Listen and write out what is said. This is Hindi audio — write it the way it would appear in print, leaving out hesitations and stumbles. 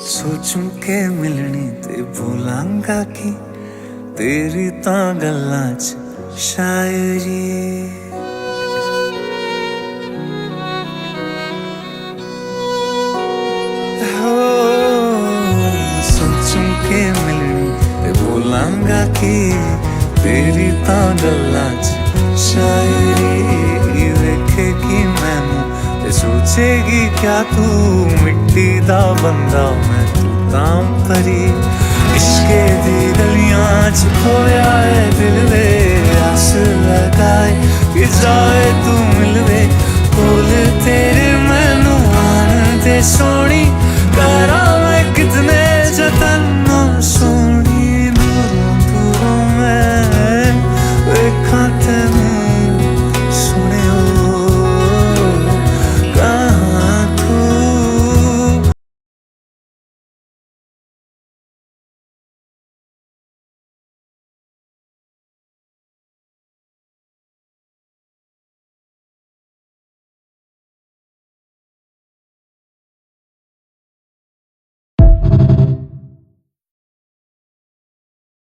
सोचूं के मिलनी ते भूलांगा कि तेरी तां गल्लां च शायरी हो। सोचूं के मिलनी ते भूलांगा कि तेरी तां गल्लां च शायरी वेखेगी मैनू ते सोचेगी क्या तू मिट्टी दा बंदा मैं तू तां परी। इश्के दी गलियां च खोया है दिल वे आस लगाए कि जाए तू मिलवे कोल तेरे मैनू आन दे सोनी करा मैं कितने जतन सो